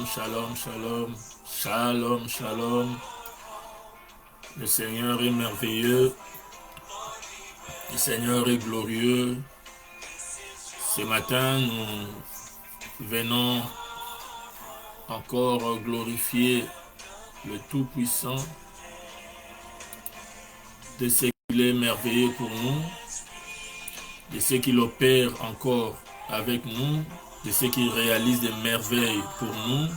shalom, shalom, shalom, shalom. Le Seigneur est merveilleux, le Seigneur est glorieux. Ce matin, nous venons encore glorifier le Tout-Puissant de ce qu'il est merveilleux pour nous, de ce qu'il opère encore avec nous, de ce qu'il réalise des merveilles pour nous,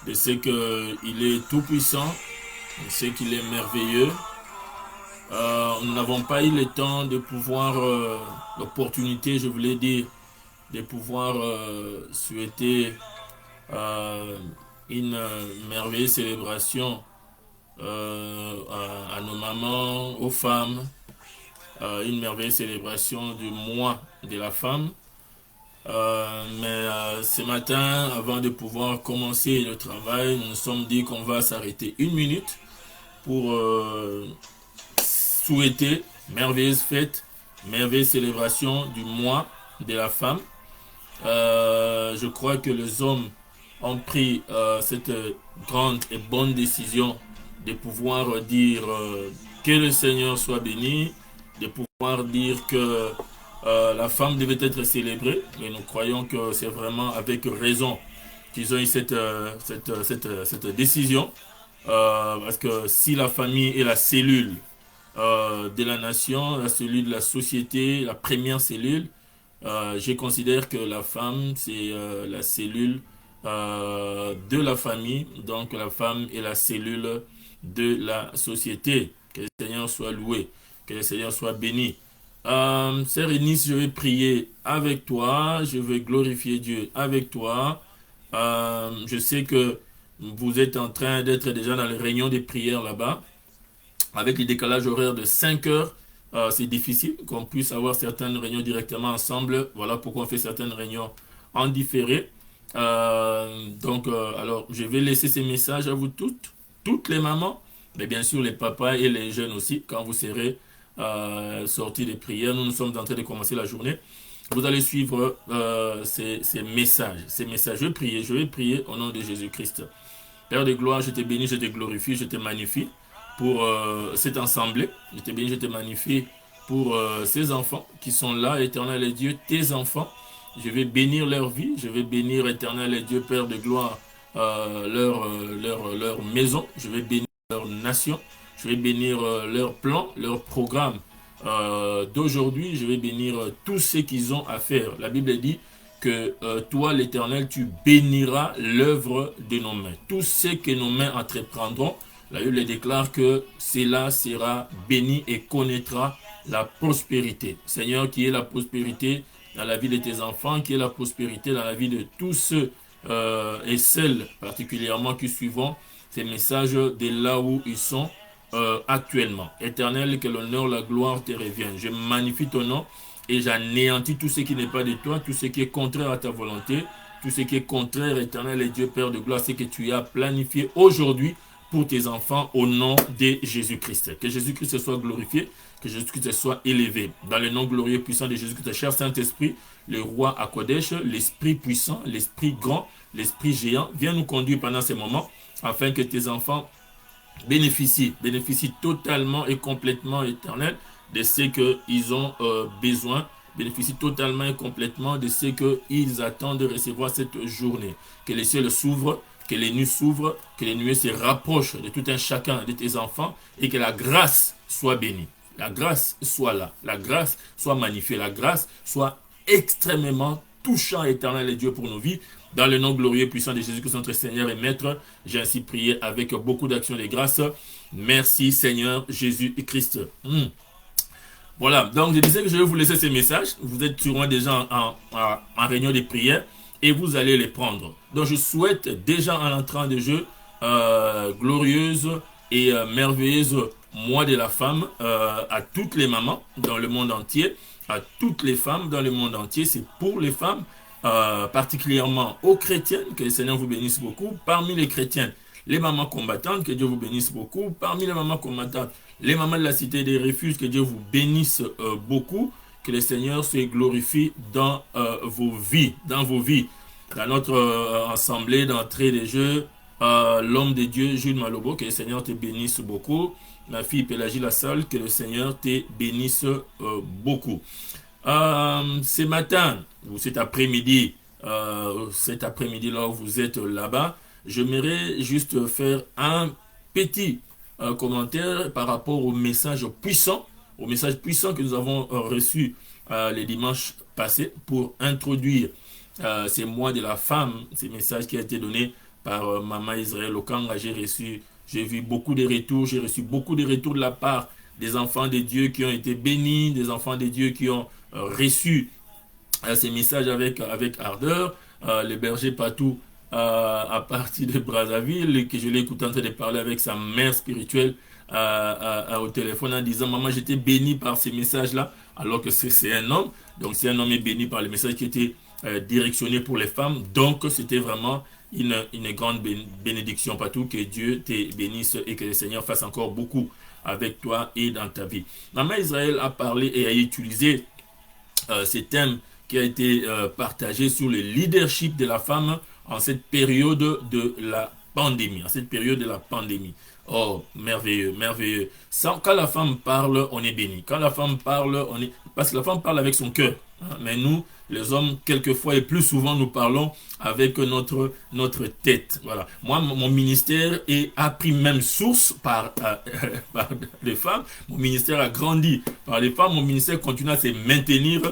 de ce qu'il est tout-puissant, de ce qu'il est merveilleux. Nous n'avons pas eu le temps de pouvoir, l'opportunité, je voulais dire, de pouvoir souhaiter une merveilleuse célébration à nos mamans, aux femmes, une merveilleuse célébration du mois de la femme. Mais ce matin, avant de pouvoir commencer le travail, nous nous sommes dit qu'on va s'arrêter une minute pour souhaiter merveilleuse fête, merveilleuse célébration du mois de la femme. Je crois que les hommes ont pris cette grande et bonne décision de pouvoir dire que le Seigneur soit béni, de pouvoir dire que la femme devait être célébrée, et nous croyons que c'est vraiment avec raison qu'ils ont eu cette décision, parce que si la famille est la cellule de la nation, la cellule de la société, la première cellule, je considère que la femme, c'est la cellule de la famille, donc la femme est la cellule de la société. Que le Seigneur soit loué, que le Seigneur soit béni. Sœur Eunice, je vais prier avec toi, je vais glorifier Dieu avec toi. Je sais que vous êtes en train d'être déjà dans les réunions des prières là-bas. Avec le décalage horaire de 5 heures, c'est difficile qu'on puisse avoir certaines réunions directement ensemble. Voilà pourquoi on fait certaines réunions en différé. Alors, je vais laisser ces messages à vous toutes les mamans, mais bien sûr les papas et les jeunes aussi, quand vous serez sortis des prières. Nous sommes en train de commencer la journée. Vous allez suivre ces messages. Je vais prier au nom de Jésus-Christ. Père de gloire, je te bénis, je te glorifie, je te magnifie pour cette assemblée. Je te bénis, je te magnifie pour ces enfants qui sont là, éternel Dieu, tes enfants. Je vais bénir leur vie, je vais bénir, éternel Dieu, Père de gloire, leur maison, je vais bénir leur nation, je vais bénir leur plan, leur programme d'aujourd'hui, je vais bénir tout ce qu'ils ont à faire. La Bible dit que toi, l'Éternel, tu béniras l'œuvre de nos mains. Tout ce que nos mains entreprendront, la Bible déclare que cela sera béni et connaîtra la prospérité. Seigneur, qui est la prospérité dans la vie de tes enfants, qui est la prospérité dans la vie de tous ceux et celles particulièrement qui suivront ces messages de là où ils sont actuellement. Éternel, que l'honneur, la gloire te reviennent. Je magnifie ton nom et j'anéantis tout ce qui n'est pas de toi, tout ce qui est contraire à ta volonté, tout ce qui est contraire, éternel et Dieu Père de gloire, ce que tu as planifié aujourd'hui pour tes enfants au nom de Jésus-Christ. Que Jésus-Christ soit glorifié, que Jésus-Christ soit élevé. Dans le nom glorieux et puissant de Jésus-Christ, cher Saint-Esprit, le roi à Kodesh, l'Esprit puissant, l'Esprit grand, l'Esprit géant, viens nous conduire pendant ces moments afin que tes enfants bénéficient totalement et complètement, éternel, de ce qu'ils ont besoin, bénéficient totalement et complètement de ce qu'ils attendent de recevoir cette journée. Que les cieux s'ouvrent, que les nuits s'ouvrent, que les nuées se rapprochent de tout un chacun de tes enfants et que la grâce soit bénie. La grâce soit là, la grâce soit magnifiée, la grâce soit extrêmement touchant, éternel et Dieu pour nos vies. Dans le nom glorieux et puissant de Jésus-Christ, notre Seigneur et Maître, j'ai ainsi prié avec beaucoup d'actions de grâce. Merci Seigneur Jésus-Christ. Voilà, donc je disais que je vais vous laisser ces messages. Vous êtes sûrement déjà en réunion de prière et vous allez les prendre. Donc je souhaite déjà en entrant de jeu glorieuse et merveilleuse mois de la femme à toutes les mamans dans le monde entier, à toutes les femmes dans le monde entier. C'est pour les femmes, particulièrement aux chrétiennes, que le Seigneur vous bénisse beaucoup. Parmi les chrétiennes, les mamans combattantes, que Dieu vous bénisse beaucoup. Parmi les mamans combattantes, les mamans de la cité des refuges, que Dieu vous bénisse beaucoup. Que le Seigneur se glorifie dans vos vies, dans notre assemblée d'entrée des jeux, l'homme de Dieu, Jules Malobo, que le Seigneur te bénisse beaucoup. Ma fille Pélagie Lassalle, que le Seigneur te bénisse beaucoup. Ce matin, ou cet après-midi là où vous êtes là-bas, j'aimerais juste faire un petit commentaire par rapport au message puissant que nous avons reçu les dimanches passés pour introduire ces mois de la femme, ces messages qui ont été donnés par Maman Israël Okanga. J'ai vu beaucoup de retours, j'ai reçu beaucoup de retours de la part des enfants de Dieu qui ont été bénis, des enfants de Dieu qui ont reçu ces messages avec ardeur. Le berger Patou, à partir de Brazzaville, que je l'ai écouté en train de parler avec sa mère spirituelle au téléphone en disant: Maman, j'étais béni par ces messages-là, alors que c'est un homme. Donc, si un homme est béni par les messages qui étaient directionnés pour les femmes, donc c'était vraiment une grande bénédiction, Patou. Que Dieu te bénisse et que le Seigneur fasse encore beaucoup avec toi et dans ta vie. Maman Israël a parlé et a utilisé ces thèmes qui a été partagé sur le leadership de la femme en cette période de la pandémie. En cette période de la pandémie. Oh, merveilleux, merveilleux. Quand la femme parle, on est béni. Quand la femme parle, on est... Parce que la femme parle avec son cœur. Hein. Mais nous, les hommes, quelquefois et plus souvent, nous parlons avec notre tête. Voilà. Moi, mon ministère a pris même source par les femmes. Mon ministère a grandi par les femmes. Mon ministère continue à se maintenir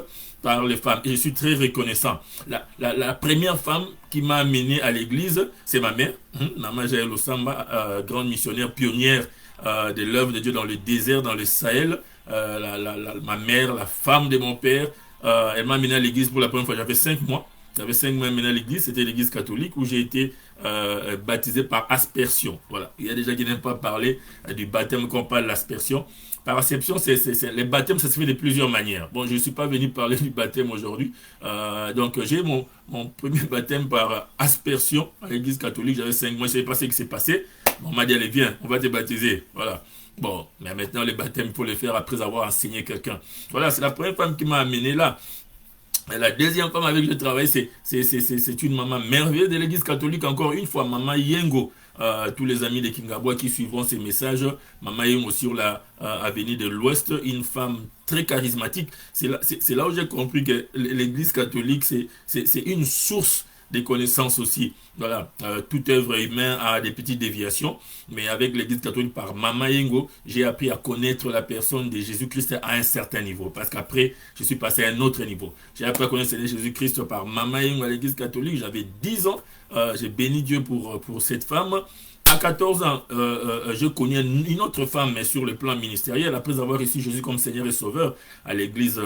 par les femmes. Et je suis très reconnaissant. La première femme qui m'a amené à l'église, c'est ma mère, Maman Jaël Osamba, grande missionnaire pionnière de l'œuvre de Dieu dans le désert, dans le Sahel. Ma mère, la femme de mon père, elle m'a amené à l'église pour la première fois. J'avais 5 mois. J'avais 5 mois amené à l'église. C'était l'église catholique où j'ai été baptisé par aspersion. Voilà. Il y a des gens qui n'aiment pas parler du baptême qu'on parle de l'aspersion. Par aspersion, les baptêmes, ça se fait de plusieurs manières. Bon, je ne suis pas venu parler du baptême aujourd'hui. Donc, j'ai mon premier baptême par aspersion à l'église catholique. J'avais 5 mois, je ne savais pas ce qui s'est passé. Bon, on m'a dit: allez, viens, on va te baptiser. Voilà. Bon, mais maintenant, les baptêmes, il faut les faire après avoir enseigné quelqu'un. Voilà, c'est la première femme qui m'a amené là. Et la deuxième femme avec qui je travaille, c'est une maman merveilleuse de l'église catholique, encore une fois, Maman Yengo. Tous les amis de Kingabwa qui suivront ces messages, Maman Yengo sur la avenue de l'Ouest, une femme très charismatique. C'est là où j'ai compris que l'église catholique, c'est une source des connaissances aussi. Voilà, toute œuvre humaine a des petites déviations, mais avec l'église catholique par Maman Yengo, j'ai appris à connaître la personne de Jésus-Christ à un certain niveau, parce qu'après, je suis passé à un autre niveau. J'ai appris à connaître Jésus-Christ par Maman Yengo à l'église catholique, j'avais 10 ans, j'ai béni Dieu pour cette femme. À 14 ans, je connais une autre femme, mais sur le plan ministériel, après avoir reçu Jésus comme Seigneur et Sauveur à l'église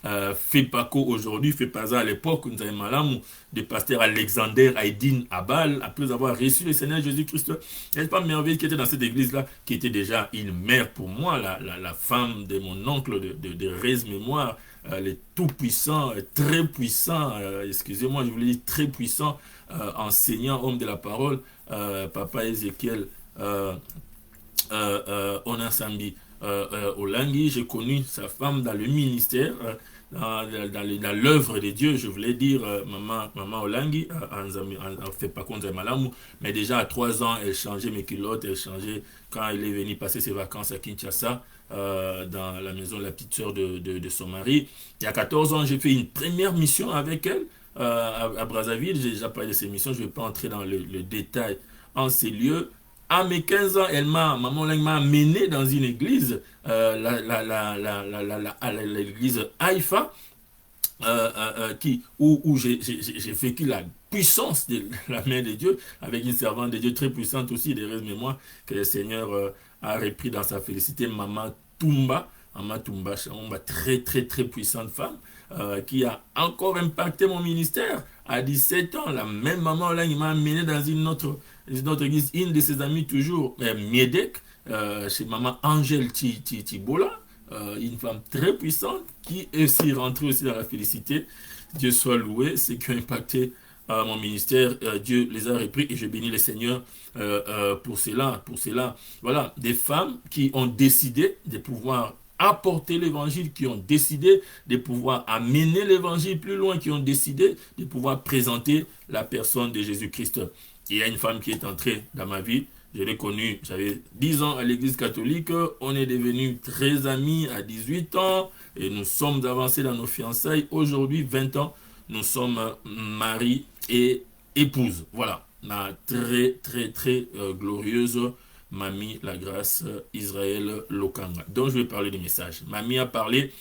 Fepako aujourd'hui, Fepaza à l'époque, nous avons Malam, du pasteur Alexander Aydin Abal, après avoir reçu le Seigneur Jésus-Christ. N'est-ce pas merveilleux qui était dans cette église-là, qui était déjà une mère pour moi, la femme de mon oncle de Rez Mémoire, le tout-puissant, très puissant, excusez-moi, je voulais dire très puissant, enseignant, homme de la parole, Papa Ézéchiel Onasambi Olangi. J'ai connu sa femme dans le ministère, dans l'œuvre de Dieu, je voulais dire, maman Olangi, en fait pas contre Malamu, mais déjà à 3 ans, elle changeait mes culottes, elle changeait quand elle est venue passer ses vacances à Kinshasa, dans la maison de la petite sœur de son mari. Il y a 14 ans, j'ai fait une première mission avec elle, à Brazzaville. J'ai déjà parlé de ces missions, je ne vais pas entrer dans le détail en ces lieux. À mes 15 ans, maman m'a amené dans une église, l'église Haïfa, où j'ai vécu la puissance de la main de Dieu, avec une servante de Dieu très puissante aussi, des restes mémoire, que le Seigneur a repris dans sa félicité, Maman Toumba, très très très puissante femme, qui a encore impacté mon ministère. À 17 ans, la même maman là, il m'a amené dans une autre église, une de ses amies toujours, Miedek, chez maman Angèle Tibola, une femme très puissante qui est aussi rentrée aussi dans la félicité. Dieu soit loué, c'est qui a impacté mon ministère. Dieu les a repris et je bénis le Seigneur pour cela. Voilà, des femmes qui ont décidé de pouvoir apporter l'évangile, qui ont décidé de pouvoir amener l'évangile plus loin, qui ont décidé de pouvoir présenter la personne de Jésus-Christ. Il y a une femme qui est entrée dans ma vie. Je l'ai connue, j'avais 10 ans à l'église catholique. On est devenus très amis à 18 ans et nous sommes avancés dans nos fiançailles. Aujourd'hui, 20 ans, nous sommes mari et épouse. Voilà, ma très glorieuse Mamie La Grâce Israël Lokanga. Donc je vais parler du message. Mamie a parlé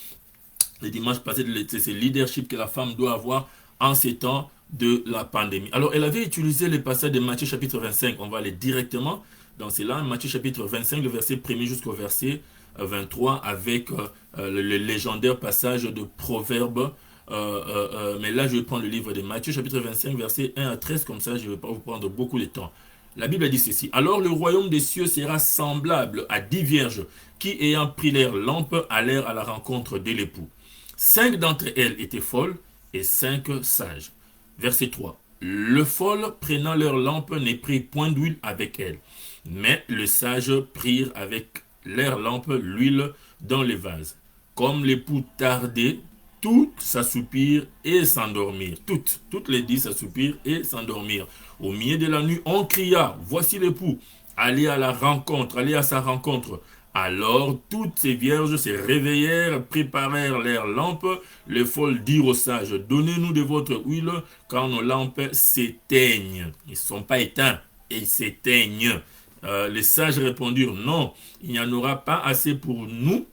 le dimanche passé de ce leadership que la femme doit avoir en ces temps de la pandémie. Alors, elle avait utilisé le passage de Matthieu chapitre 25. On va aller directement dans cela. Matthieu chapitre 25, le verset 1er jusqu'au verset 23, avec le légendaire passage de Proverbes. Mais là, je vais prendre le livre de Matthieu chapitre 25, verset 1 à 13. Comme ça, je ne vais pas vous prendre beaucoup de temps. La Bible dit ceci. Alors, le royaume des cieux sera semblable à 10 vierges qui, ayant pris leur lampe, allèrent à la rencontre de l'époux. 5 d'entre elles étaient folles et 5 sages. Verset 3. Le folle, prenant leur lampe, ne prit point d'huile avec elle. Mais les sages prirent avec leur lampe l'huile dans les vases. Comme l'époux tardait, toutes s'assoupirent et s'endormirent. Toutes les 10 s'assoupirent et s'endormirent. Au milieu de la nuit, on cria, voici l'époux. Allez à la rencontre, allez à sa rencontre. Alors toutes ces vierges se réveillèrent, préparèrent leurs lampes. Les folles dirent aux sages, donnez-nous de votre huile, car nos lampes s'éteignent. Ils ne sont pas éteints, ils s'éteignent. Les sages répondirent, non, il n'y en aura pas assez pour nous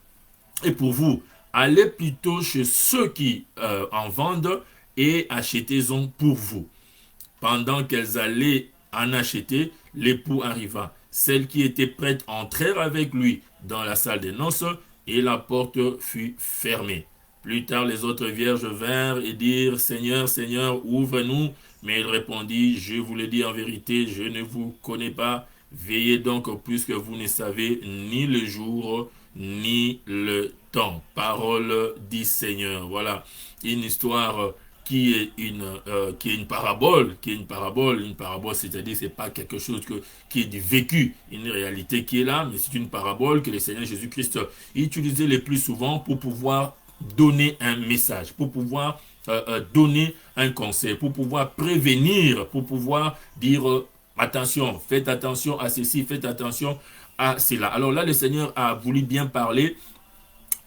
et pour vous. Allez plutôt chez ceux qui en vendent et achetez-en pour vous. Pendant qu'elles allaient en acheter, l'époux arriva. Celles qui étaient prêtes entrèrent avec lui dans la salle des noces et la porte fut fermée. Plus tard, les autres vierges vinrent et dirent, Seigneur, Seigneur, ouvre-nous. Mais il répondit, je vous le dis en vérité, je ne vous connais pas. Veillez donc puisque vous ne savez ni le jour ni le temps. Parole du Seigneur. Voilà, une histoire qui est une parabole, une parabole, c'est-à-dire c'est pas quelque chose qui est du vécu, une réalité qui est là, mais c'est une parabole que le Seigneur Jésus-Christ utilisait le plus souvent pour pouvoir donner un message, pour pouvoir donner un conseil, pour pouvoir prévenir, pour pouvoir dire attention, faites attention à ceci, faites attention à cela. Alors là, le Seigneur a voulu bien parler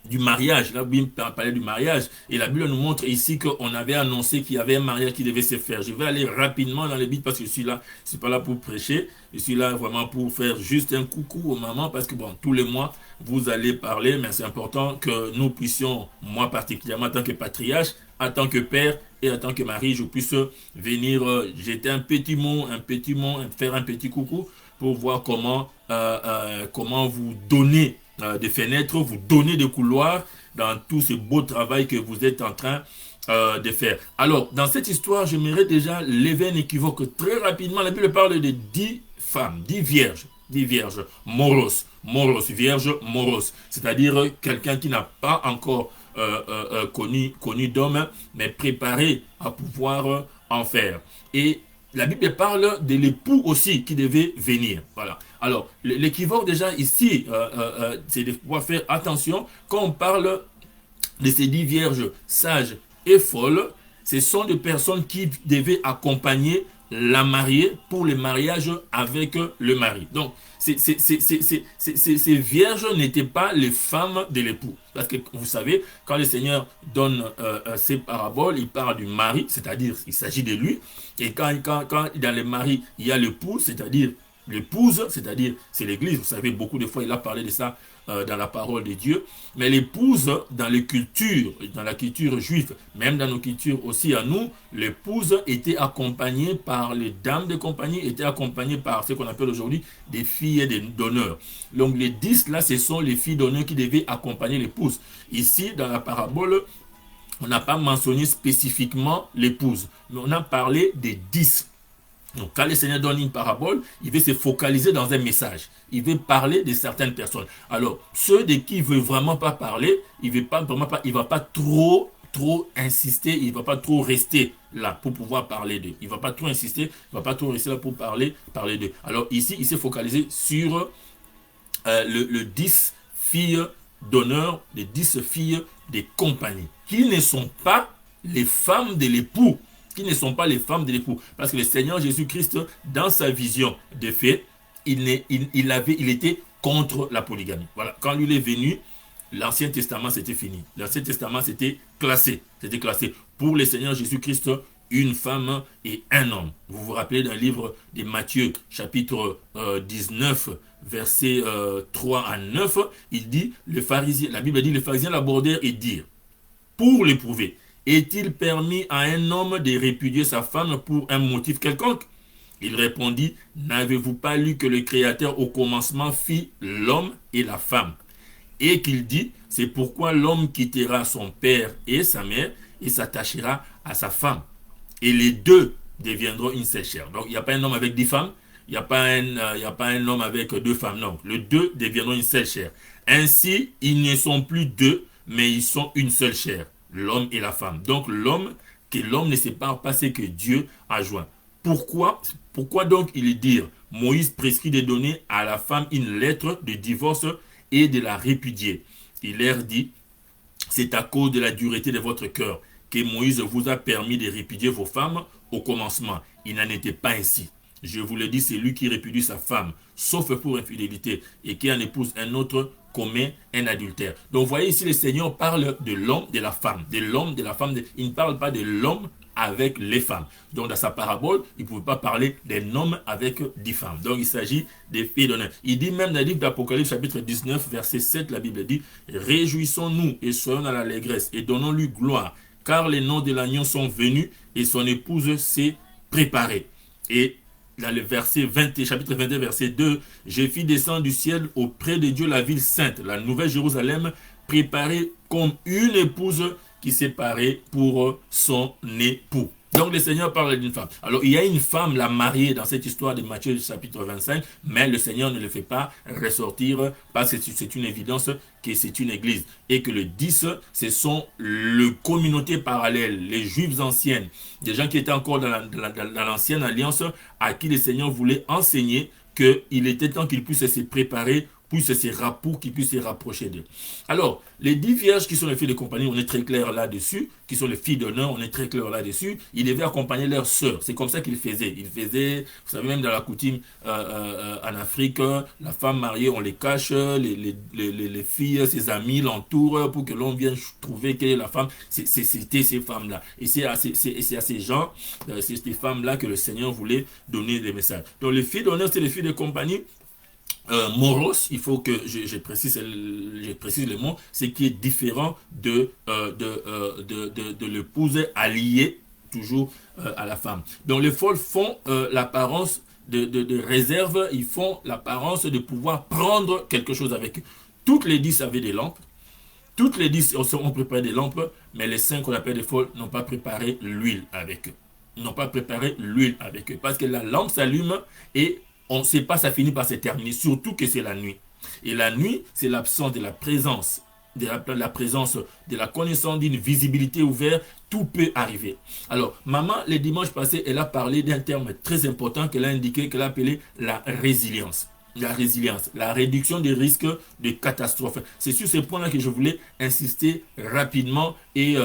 du mariage, là, Bible parlait du mariage, et la Bible nous montre ici qu'on avait annoncé qu'il y avait un mariage qui devait se faire. Je vais aller rapidement dans les Bibles parce que je suis là, je suis pas là pour prêcher, je suis là vraiment pour faire juste un coucou aux mamans, parce que bon, tous les mois, vous allez parler, mais c'est important que nous puissions, moi particulièrement en tant que patriarche, en tant que père et en tant que mari, je puisse venir jeter un petit mot, faire un petit coucou pour voir comment vous donnez des fenêtres, vous donnez des couloirs dans tout ce beau travail que vous êtes en train de faire. Alors, dans cette histoire, j'aimerais déjà lever un équivoque très rapidement. La Bible parle de 10 femmes, 10 vierges moros, vierges moros, c'est-à-dire quelqu'un qui n'a pas encore connu d'homme, mais préparé à pouvoir en faire. Et la Bible parle de l'époux aussi qui devait venir. Voilà. Alors, l'équivoque déjà ici, c'est de pouvoir faire attention quand on parle de ces 10 vierges sages et folles. Ce sont des personnes qui devaient accompagner la mariée pour le mariage avec le mari. Donc, ces vierges n'étaient pas les femmes de l'époux. Parce que vous savez, quand le Seigneur donne ces paraboles, il parle du mari, c'est-à-dire il s'agit de lui. Et quand dans le mari, il y a l'époux, c'est-à-dire l'épouse, c'est-à-dire c'est l'église. Vous savez, beaucoup de fois, il a parlé de ça dans la parole de Dieu. Mais l'épouse, dans la culture juive, même dans nos cultures aussi à nous, l'épouse était accompagnée par les dames de compagnie, était accompagnée par ce qu'on appelle aujourd'hui des filles d'honneur. Donc les 10 là, ce sont les filles d'honneur qui devaient accompagner l'épouse. Ici, dans la parabole, on n'a pas mentionné spécifiquement l'épouse, mais on a parlé des 10. Donc, quand le Seigneur donne une parabole, il veut se focaliser dans un message. Il veut parler de certaines personnes. Alors, ceux de qui il ne veut vraiment pas parler, il ne va pas trop insister, il ne va pas trop rester là pour pouvoir parler d'eux. Il ne va pas trop insister, il ne va pas trop rester là pour parler d'eux. Alors, ici, il s'est focalisé sur le 10 filles d'honneur, les 10 filles des compagnies, qui ne sont pas les femmes de l'époux, qui ne sont pas les femmes de l'époux. Parce que le Seigneur Jésus-Christ, dans sa vision des faits, il était contre la polygamie. Voilà, quand lui est venu, l'Ancien Testament c'était fini. L'Ancien Testament c'était classé. C'était classé. Pour le Seigneur Jésus-Christ, une femme et un homme. Vous vous rappelez d'un livre de Matthieu, chapitre 19, versets 3 à 9, il dit, la Bible dit, les pharisiens l'abordèrent et dirent, pour l'éprouver, est-il permis à un homme de répudier sa femme pour un motif quelconque? Il répondit, n'avez-vous pas lu que le Créateur au commencement fit l'homme et la femme? Et qu'il dit, c'est pourquoi l'homme quittera son père et sa mère et s'attachera à sa femme. Et les deux deviendront une seule chair. Donc, il n'y a pas un homme avec 10 femmes, il n'y a pas un homme avec 2 femmes. Non, les deux deviendront une seule chair. Ainsi, ils ne sont plus deux, mais ils sont une seule chair, l'homme et la femme. Donc, l'homme ne sépare pas ce que Dieu a joint. Pourquoi donc il dit, Moïse prescrit de donner à la femme une lettre de divorce et de la répudier. Il leur dit, c'est à cause de la dureté de votre cœur que Moïse vous a permis de répudier vos femmes au commencement. Il n'en était pas ainsi. Je vous le dis, c'est lui qui répudie sa femme, sauf pour infidélité, et qui en épouse un autre, commet un adultère. Donc, vous voyez ici, le Seigneur parle de l'homme, de la femme, de l'homme, de la femme. Il ne parle pas de l'homme avec les femmes. Donc, dans sa parabole, il ne pouvait pas parler d'un homme avec 10 femmes. Donc, il s'agit des filles d'honneur. Il dit même dans le livre d'Apocalypse, chapitre 19, verset 7, la Bible dit, « Réjouissons-nous et soyons dans l'allégresse et donnons-lui gloire, car les noms de l'agneau sont venus et son épouse s'est préparée. » Et dans le verset 20, chapitre 21, verset 2, « Je fis descendre du ciel auprès de Dieu la ville sainte, la nouvelle Jérusalem, préparée comme une épouse qui s'est parée pour son époux. » Donc le Seigneur parle d'une femme. Alors il y a une femme, la mariée, dans cette histoire de Matthieu chapitre 25, mais le Seigneur ne le fait pas ressortir parce que c'est une évidence que c'est une église. Et que le 10, ce sont les communautés parallèles, les Juifs anciennes, des gens qui étaient encore dans l'ancienne alliance, à qui le Seigneur voulait enseigner qu'il était temps qu'ils puissent se préparer pour qu'ils puissent se rapprocher d'eux. Alors, les 10 vierges qui sont les filles de compagnie, on est très clair là-dessus, qui sont les filles d'honneur, on est très clair là-dessus, ils devaient accompagner leurs sœurs. C'est comme ça qu'ils faisaient. Ils faisaient, vous savez, même dans la coutume en Afrique, la femme mariée, on les cache, les filles, ses amis l'entourent pour que l'on vienne trouver quelle est la femme. C'était ces femmes-là. Et c'est à ces gens, c'est ces femmes-là que le Seigneur voulait donner des messages. Donc, les filles d'honneur, c'est les filles de compagnie. Moros, il faut que je précise le mot, c'est qui est différent de l'épouse alliée toujours à la femme. Donc les folles font l'apparence de réserve, ils font l'apparence de pouvoir prendre quelque chose avec eux. Toutes les 10 avaient des lampes, toutes les 10 ont préparé des lampes, mais les 5 qu'on appelle des folles n'ont pas préparé l'huile avec eux. N'ont pas préparé l'huile avec eux, parce que la lampe s'allume et on ne sait pas, ça finit par se terminer, surtout que c'est la nuit. Et la nuit, c'est l'absence de la présence, de la connaissance, d'une visibilité ouverte, tout peut arriver. Alors, maman, le dimanche passé, elle a parlé d'un terme très important qu'elle a indiqué, qu'elle a appelé la résilience. La résilience, la réduction des risques de catastrophes. C'est sur ces points-là que je voulais insister rapidement et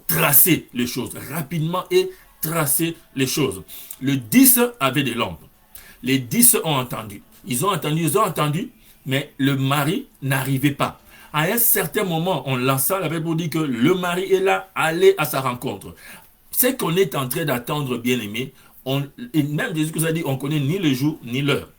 tracer les choses. Rapidement et tracer les choses. Le 10 avait des lampes. Les 10 ont entendu. Ils ont entendu, mais le mari n'arrivait pas. À un certain moment, on lança, la Bible dit que le mari est là, allez à sa rencontre. Ce qu'on est en train d'attendre, bien aimé, et même Jésus vous a dit, on ne connaît ni le jour ni l'heure.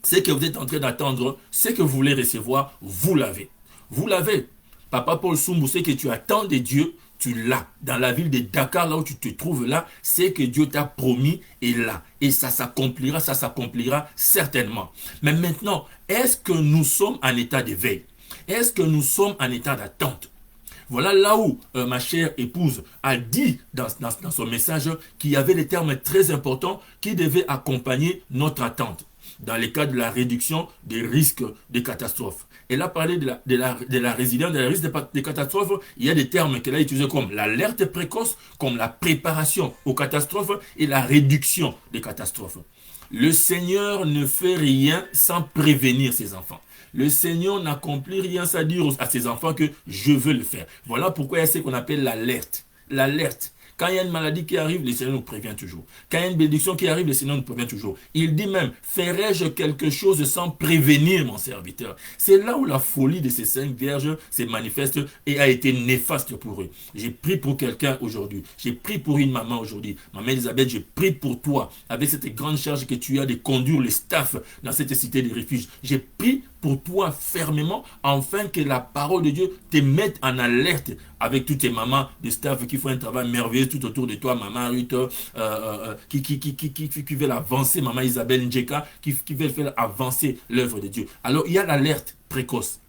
Ce que vous êtes en train d'attendre, ce que vous voulez recevoir, vous l'avez. Vous l'avez. Papa Paul Soumbou, ce que tu attends de Dieu, tu l'as. Dans la ville de Dakar, là où tu te trouves là, c'est que Dieu t'a promis est là. Et ça s'accomplira certainement. Mais maintenant, est-ce que nous sommes en état d'éveil? Est-ce que nous sommes en état d'attente? Voilà là où ma chère épouse a dit dans son message qu'il y avait des termes très importants qui devaient accompagner notre attente. dans le cas de la réduction des risques de catastrophes. Elle a parlé de la résilience des risques de catastrophes. Il y a des termes qu'elle a utilisés comme l'alerte précoce, comme la préparation aux catastrophes et la réduction des catastrophes. Le Seigneur ne fait rien sans prévenir ses enfants. Le Seigneur n'accomplit rien sans dire à ses enfants que je veux le faire. Voilà pourquoi il y a ce qu'on appelle l'alerte. L'alerte. Quand il y a une maladie qui arrive, le Seigneur nous prévient toujours. Quand il y a une bénédiction qui arrive, le Seigneur nous prévient toujours. Il dit même, ferai-je quelque chose sans prévenir mon serviteur? C'est là où la folie de ces 5 vierges se manifeste et a été néfaste pour eux. J'ai prié pour quelqu'un aujourd'hui. J'ai prié pour une maman aujourd'hui. Maman Elisabeth, j'ai prié pour toi avec cette grande charge que tu as de conduire le staff dans cette cité de refuge. J'ai prié pour toi fermement, afin que la parole de Dieu te mette en alerte avec toutes tes mamans de staff qui font un travail merveilleux tout autour de toi, maman Ruth, qui veulent avancer, maman Isabelle Njeka, qui veulent faire avancer l'œuvre de Dieu. Alors, il y a l'alerte précoce.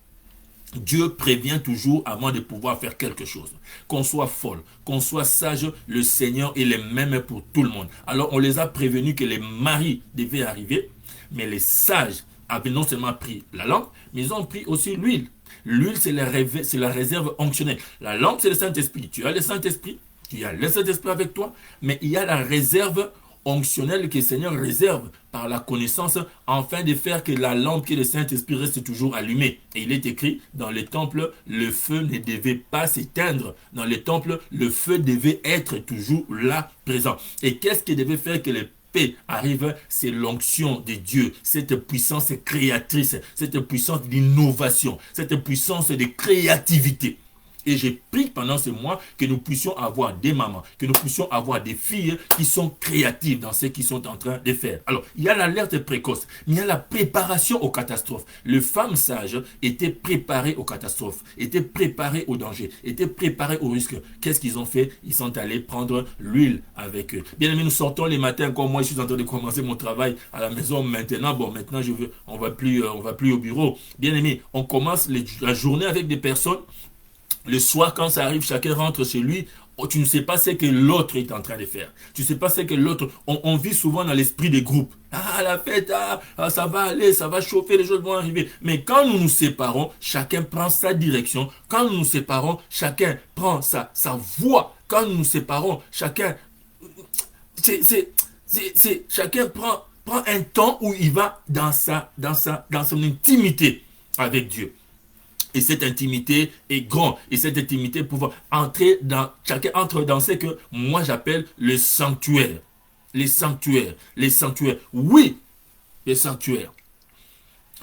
Dieu prévient toujours avant de pouvoir faire quelque chose. Qu'on soit folle, qu'on soit sage, le Seigneur est le même pour tout le monde. Alors, on les a prévenus que les maris devaient arriver, mais les sages avaient non seulement pris la lampe, mais ils ont pris aussi l'huile. L'huile, c'est la réserve onctionnelle. La lampe, c'est le Saint-Esprit. Tu as le Saint-Esprit, tu as le Saint-Esprit avec toi, mais il y a la réserve onctionnelle que le Seigneur réserve par la connaissance, afin de faire que la lampe qui est le Saint-Esprit reste toujours allumée. Et il est écrit, dans le temple, le feu ne devait pas s'éteindre. Dans le temple, le feu devait être toujours là, présent. Et qu'est-ce qui devait faire que les arrive, c'est l'onction de Dieu, cette puissance créatrice, cette puissance d'innovation, cette puissance de créativité. Et j'ai prié pendant ce mois que nous puissions avoir des mamans, que nous puissions avoir des filles qui sont créatives dans ce qu'ils sont en train de faire. Alors, il y a l'alerte précoce, mais il y a la préparation aux catastrophes. Les femmes sages étaient préparées aux catastrophes, étaient préparées aux dangers, étaient préparées aux risques. Qu'est-ce qu'ils ont fait? Ils sont allés prendre l'huile avec eux. Bien aimé, nous sortons les matins, comme moi je suis en train de commencer mon travail à la maison maintenant. Bon, maintenant on va plus au bureau. Bien aimé, on commence la journée avec des personnes. Le soir, quand ça arrive, chacun rentre chez lui. Tu ne sais pas ce que l'autre est en train de faire. Tu ne sais pas ce que l'autre... On vit souvent dans l'esprit des groupes. Ah, la fête, ça va aller, ça va chauffer, les choses vont arriver. Mais quand nous nous séparons, chacun prend sa direction. Quand nous nous séparons, chacun prend sa voie. Quand nous nous séparons, chacun... chacun prend un temps où il va dans son intimité avec Dieu. Et cette intimité est grande. Et cette intimité pouvoir entrer dans... Chacun entre dans ce que moi j'appelle le sanctuaire. Les sanctuaires. Les sanctuaires. Oui, les sanctuaires.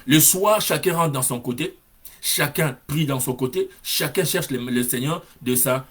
Le soir, chacun rentre dans son côté. Chacun prie dans son côté. Chacun cherche le Seigneur de sa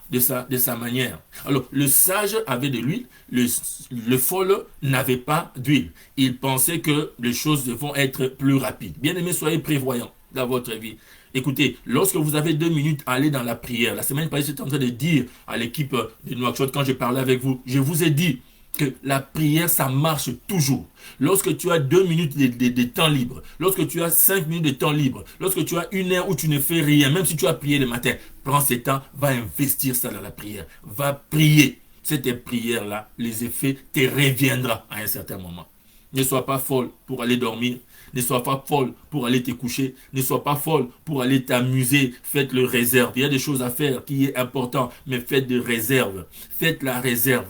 manière. Alors, le sage avait de l'huile. Le folle n'avait pas d'huile. Il pensait que les choses vont être plus rapides. Bien aimés, soyez prévoyants dans votre vie. Écoutez, lorsque vous avez 2 minutes, allez dans la prière. La semaine passée, j'étais en train de dire à l'équipe de Nouakchott, quand je parlais avec vous, je vous ai dit que la prière, ça marche toujours. Lorsque tu as 2 minutes de temps libre, lorsque tu as 5 minutes de temps libre, lorsque tu as 1 heure où tu ne fais rien, même si tu as prié le matin, prends ce temps, va investir ça dans la prière. Va prier. Cette prière-là, les effets te reviendront à un certain moment. Ne sois pas folle pour aller dormir. Ne sois pas folle pour aller te coucher. Ne sois pas folle pour aller t'amuser. Faites le réserve. Il y a des choses à faire qui est important, mais faites de réserve. Faites la réserve.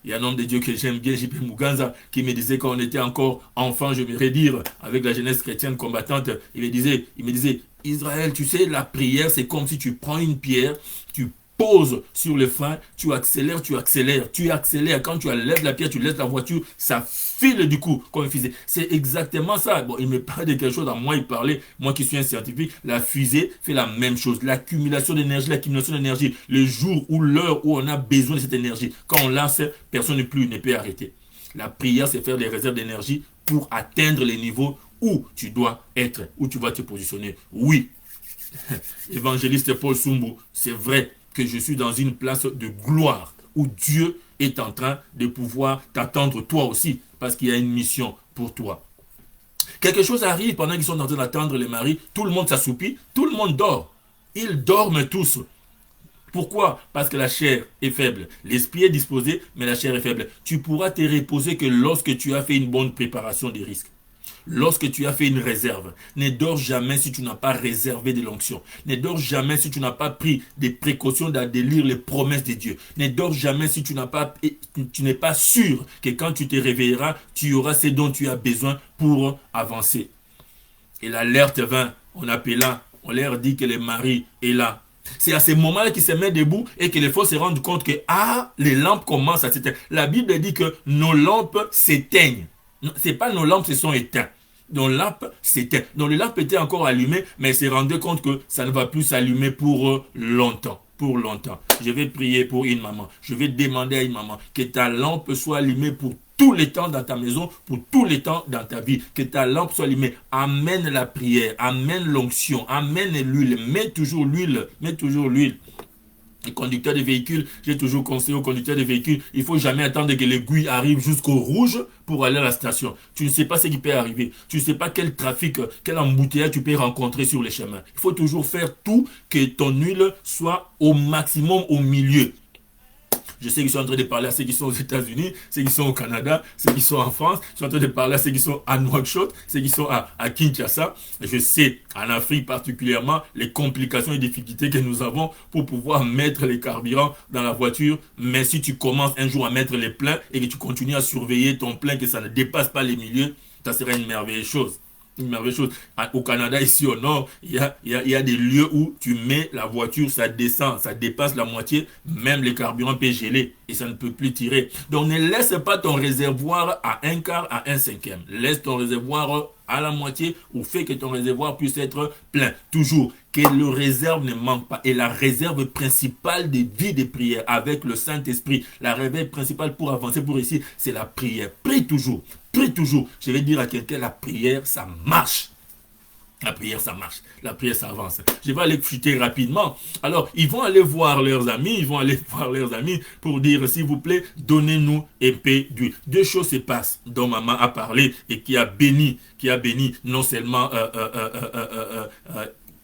Il y a un homme de Dieu que j'aime bien, J.P. Muganza, qui me disait quand on était encore enfant, je vais dire, avec la jeunesse chrétienne combattante, il me disait, Israël, tu sais, la prière, c'est comme si tu prends une pierre, tu poses sur le frein, tu accélères. Quand tu lèves la pierre, tu laisses la voiture, ça file du coup, comme il faisait. C'est exactement ça. Bon, il me parlait de quelque chose, à moi il parlait, moi qui suis un scientifique, la fusée fait la même chose. L'accumulation d'énergie, le jour ou l'heure où on a besoin de cette énergie, quand on lance, personne ne peut arrêter. La prière, c'est faire des réserves d'énergie pour atteindre les niveaux où tu dois être, où tu vas te positionner. Oui, évangéliste Paul Sumbu, c'est vrai que je suis dans une place de gloire où Dieu est en train de pouvoir t'attendre toi aussi, parce qu'il y a une mission pour toi. Quelque chose arrive pendant qu'ils sont en train d'attendre les maris, tout le monde s'assoupit, tout le monde dort. Ils dorment tous. Pourquoi? Parce que la chair est faible. L'esprit est disposé, mais la chair est faible. Tu pourras te reposer que lorsque tu as fait une bonne préparation des risques. lorsque tu as fait une réserve. Ne dors jamais si tu n'as pas réservé de l'onction. Ne dors jamais si tu n'as pas pris des précautions d'adhérer les promesses de Dieu. Ne dors jamais si tu n'es pas sûr que quand tu te réveilleras, tu auras ce dont tu as besoin pour avancer. Et l'alerte vint, on appela, on leur dit que le mari est là. C'est à ce moment-là qu'ils se mettent debout et que les femmes se rendent compte que les lampes commencent à s'éteindre. La Bible dit que nos lampes s'éteignent. Ce n'est pas nos lampes se sont éteintes. Nos lampes s'éteignent. Donc les lampes étaient encore allumées, mais elles se rendaient compte que ça ne va plus s'allumer pour longtemps. Pour longtemps. Je vais prier pour une maman. Je vais demander à une maman que ta lampe soit allumée pour tous les temps dans ta maison, pour tous les temps dans ta vie. Que ta lampe soit allumée. Amène la prière, amène l'onction, amène l'huile. Mets toujours l'huile, mets toujours l'huile. Les conducteurs de véhicules, j'ai toujours conseillé aux conducteurs de véhicules, il ne faut jamais attendre que l'aiguille arrive jusqu'au rouge pour aller à la station. Tu ne sais pas ce qui peut arriver. Tu ne sais pas quel trafic, quel embouteillage tu peux rencontrer sur les chemins. Il faut toujours faire tout que ton huile soit au maximum au milieu. Je sais qu'ils sont en train de parler à ceux qui sont aux États-Unis, ceux qui sont au Canada, ceux qui sont en France. Je suis en train de parler à ceux qui sont à Nouakchott, ceux qui sont à Kinshasa. Je sais, en Afrique particulièrement, les complications et difficultés que nous avons pour pouvoir mettre les carburants dans la voiture. Mais si tu commences un jour à mettre les pleins et que tu continues à surveiller ton plein, que ça ne dépasse pas les milieux, ça serait une merveilleuse chose. Une merveilleuse chose. Au Canada, ici au nord, il y a des lieux où tu mets la voiture, ça descend, ça dépasse la moitié, même les carburants peuvent geler et ça ne peut plus tirer. Donc ne laisse pas ton réservoir à un quart, à un cinquième. Laisse ton réservoir à la moitié ou fais que ton réservoir puisse être plein. Toujours, que le réserve ne manque pas. Et la réserve principale des vies de prière avec le Saint-Esprit, la réserve principale pour avancer, pour réussir, c'est la prière. Prie toujours. Prie toujours. Je vais dire à quelqu'un, la prière, ça marche. La prière, ça marche. La prière, ça avance. Je vais aller chuter rapidement. Alors, ils vont aller voir leurs amis. Pour dire, s'il vous plaît, donnez-nous un peu d'huile. Deux choses se passent dont maman a parlé et qui a béni non seulement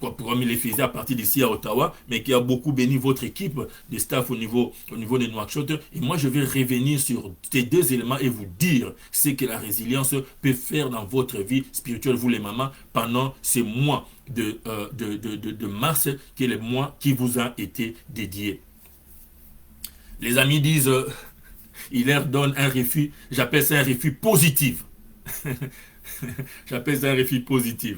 comme il les faisait à partir d'ici à Ottawa, mais qui a beaucoup béni votre équipe de staff au niveau de Nouakchott. Et moi, je vais revenir sur ces deux éléments et vous dire ce que la résilience peut faire dans votre vie spirituelle, vous les mamans, pendant ces mois de mars, qui est le mois qui vous a été dédié. Les amis disent, il leur donne un refus, j'appelle ça un refus positif. J'appelle ça un refus positif.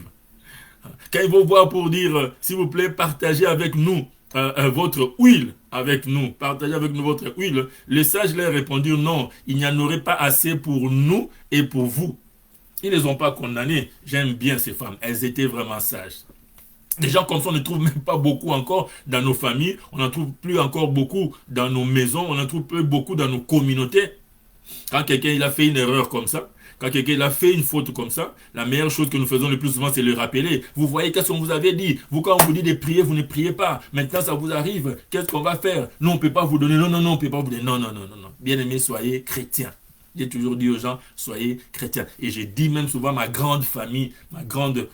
Quand ils vont voir pour dire, s'il vous plaît, partagez avec nous votre huile avec nous. Partagez avec nous votre huile. Les sages leur répondirent, non, il n'y en aurait pas assez pour nous et pour vous. Ils ne les ont pas condamnés. J'aime bien ces femmes. Elles étaient vraiment sages. Des gens comme ça, on ne trouve même pas beaucoup encore dans nos familles. On n'en trouve plus encore beaucoup dans nos maisons. On n'en trouve plus beaucoup dans nos communautés. Quand quelqu'un il a fait une erreur comme ça, quand quelqu'un a fait une faute comme ça, la meilleure chose que nous faisons le plus souvent, c'est le rappeler. Vous voyez qu'est-ce qu'on vous avait dit. Vous, quand on vous dit de prier, vous ne priez pas. Maintenant, ça vous arrive. Qu'est-ce qu'on va faire? Non, on ne peut pas vous donner. Non, on ne peut pas vous donner. Non. Bien-aimés, soyez chrétiens. J'ai toujours dit aux gens, soyez chrétiens. Et je dis même souvent ma grande famille, ma grande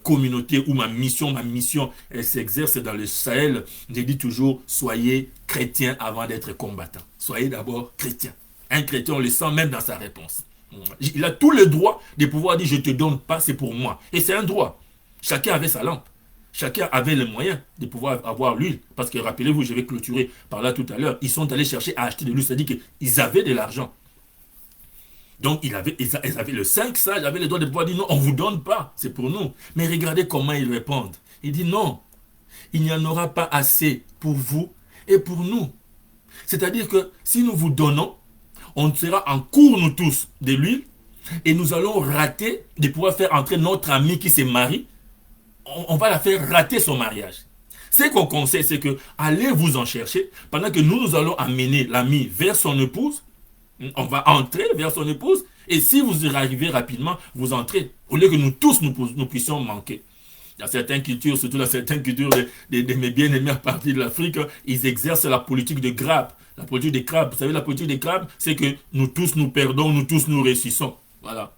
communauté ou ma mission, elle s'exerce dans le Sahel. Je dis toujours, soyez chrétiens avant d'être combattants. Soyez d'abord chrétiens. Un chrétien, on le sent même dans sa réponse. Il a tout le droit de pouvoir dire, je ne te donne pas, c'est pour moi. Et c'est un droit. Chacun avait sa lampe. Chacun avait les moyens de pouvoir avoir l'huile. Parce que rappelez-vous, je vais clôturer par là tout à l'heure, ils sont allés chercher à acheter de l'huile. C'est-à-dire qu'ils avaient de l'argent. Donc, ils avaient le 5 sages, ils avaient le droit de pouvoir dire, non, on ne vous donne pas, c'est pour nous. Mais regardez comment ils répondent. Ils disent, non, il n'y en aura pas assez pour vous et pour nous. C'est-à-dire que si nous vous donnons, on sera en cours, nous tous, de l'huile, et nous allons rater de pouvoir faire entrer notre ami qui se marie. On va la faire rater son mariage. Ce qu'on conseille, c'est que allez vous en chercher, pendant que nous allons amener l'ami vers son épouse. On va entrer vers son épouse, et si vous y arrivez rapidement, vous entrez, au lieu que nous tous nous puissions manquer. Dans certaines cultures, surtout dans certaines cultures de mes bien-aimés à partir de l'Afrique, ils exercent la politique de grappe. La politique des crabes, vous savez, la politique des crabes, c'est que nous tous nous perdons, nous tous nous réussissons. Voilà.